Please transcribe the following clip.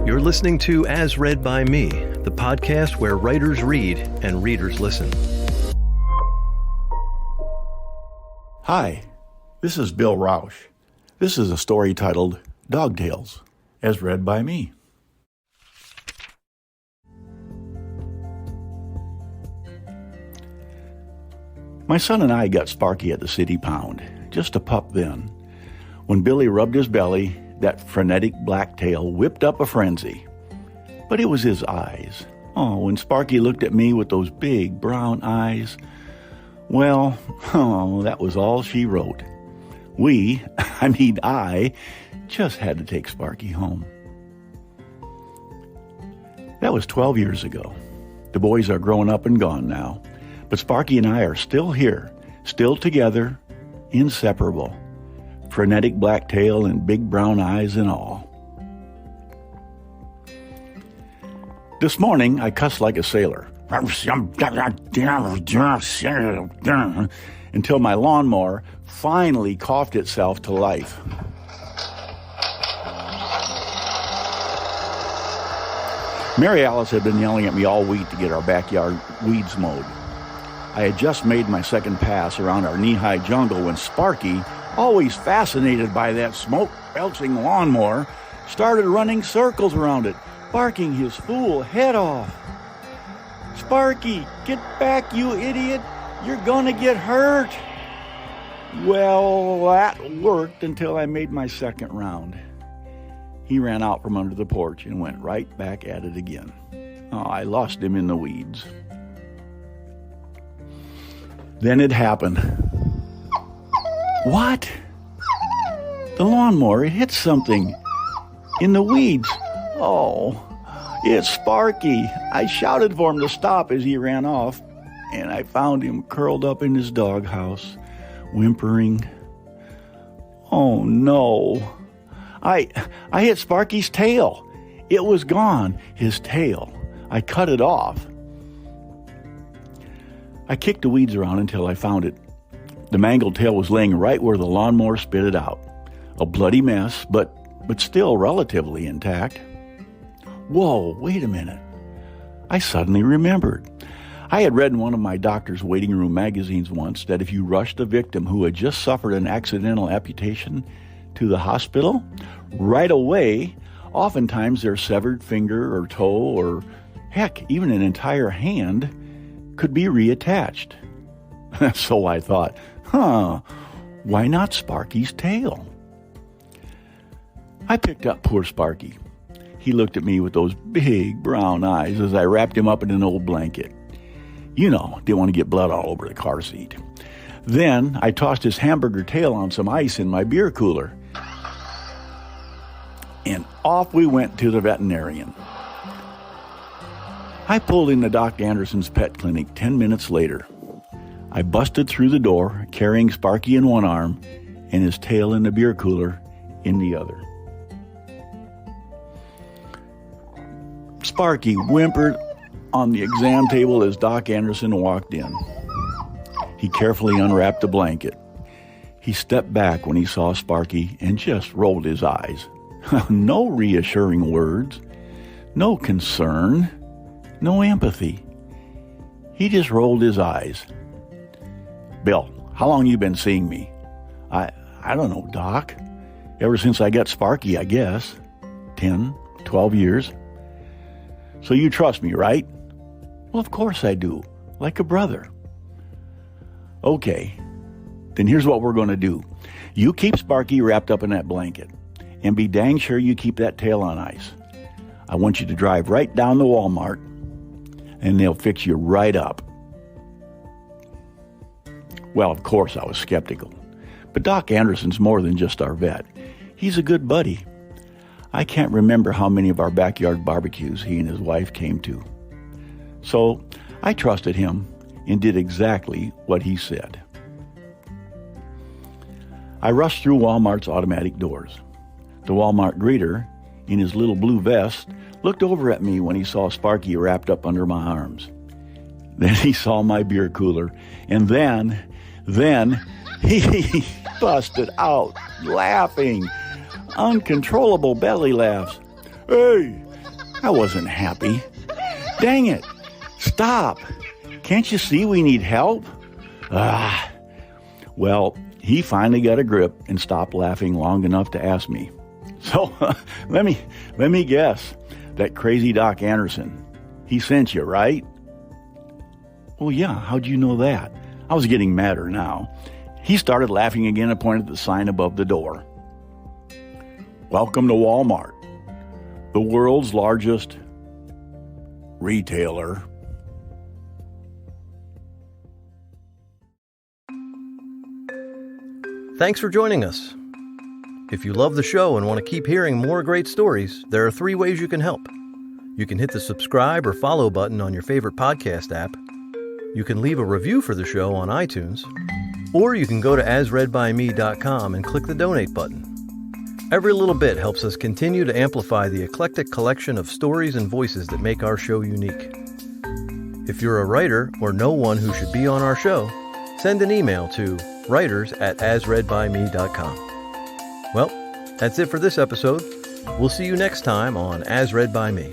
You're listening to As Read by Me, the podcast where writers read and readers listen. Hi, this is Bill Rausch. This is a story titled Dog Tales, as read by me. My son and I got Sparky at the city pound, just a pup then. When Billy rubbed his belly, that frenetic black tail whipped up a frenzy. But it was his eyes. Oh, when Sparky looked at me with those big brown eyes, well, that was all she wrote. I just had to take Sparky home. That was 12 years ago. The boys are grown up and gone now, but Sparky and I are still here, still together, inseparable. Frenetic black tail and big brown eyes and all. This morning, I cussed like a sailor until my lawnmower finally coughed itself to life. Mary Alice had been yelling at me all week to get our backyard weeds mowed. I had just made my second pass around our knee-high jungle when Sparky, always fascinated by that smoke-belching lawnmower, started running circles around it, barking his fool head off. "Sparky, get back, you idiot! You're gonna get hurt!" Well, that worked until I made my second round. He ran out from under the porch and went right back at it again. Oh, I lost him in the weeds. Then it happened. What? The lawnmower, it hit something. In the weeds. Oh, it's Sparky. I shouted for him to stop as he ran off, and I found him curled up in his doghouse, whimpering. Oh, no. I hit Sparky's tail. It was gone, his tail. I cut it off. I kicked the weeds around until I found it. The mangled tail was laying right where the lawnmower spit it out. A bloody mess, but still relatively intact. Whoa, wait a minute. I suddenly remembered. I had read in one of my doctor's waiting room magazines once that if you rushed a victim who had just suffered an accidental amputation to the hospital, right away, oftentimes their severed finger or toe or, heck, even an entire hand could be reattached. So I thought, why not Sparky's tail? I picked up poor Sparky. He looked at me with those big brown eyes as I wrapped him up in an old blanket. You know, didn't want to get blood all over the car seat. Then I tossed his hamburger tail on some ice in my beer cooler. And off we went to the veterinarian. I pulled into Doc Anderson's pet clinic 10 minutes later. I busted through the door, carrying Sparky in one arm and his tail in the beer cooler in the other. Sparky whimpered on the exam table as Doc Anderson walked in. He carefully unwrapped the blanket. He stepped back when he saw Sparky and just rolled his eyes. No reassuring words, no concern, no empathy. He just rolled his eyes. "Bill, how long you been seeing me?" I don't know, Doc. Ever since I got Sparky, I guess. 10, 12 years. "So you trust me, right?" "Well, of course I do. Like a brother." "Okay. Then here's what we're going to do. You keep Sparky wrapped up in that blanket. And be dang sure you keep that tail on ice. I want you to drive right down to Walmart, and they'll fix you right up." Well, of course, I was skeptical. But Doc Anderson's more than just our vet. He's a good buddy. I can't remember how many of our backyard barbecues he and his wife came to. So I trusted him and did exactly what he said. I rushed through Walmart's automatic doors. The Walmart greeter, in his little blue vest, looked over at me when he saw Sparky wrapped up under my arms. Then he saw my beer cooler, and then he busted out laughing. Uncontrollable belly laughs. "Hey, I wasn't happy. Dang it! Stop! Can't you see we need help? Well, he finally got a grip and stopped laughing long enough to ask me. So, let me guess. That crazy Doc Anderson, he sent you, right? Well, yeah, how'd you know that? I was getting madder now. He started laughing again and pointed at the sign above the door. Welcome to Walmart, the world's largest retailer. Thanks for joining us. If you love the show and want to keep hearing more great stories, there are 3 ways you can help. You can hit the subscribe or follow button on your favorite podcast app. You can leave a review for the show on iTunes. Or you can go to asreadbyme.com and click the donate button. Every little bit helps us continue to amplify the eclectic collection of stories and voices that make our show unique. If you're a writer or know one who should be on our show, send an email to writers@asreadbyme.com. Well, that's it for this episode. We'll see you next time on As Read by Me.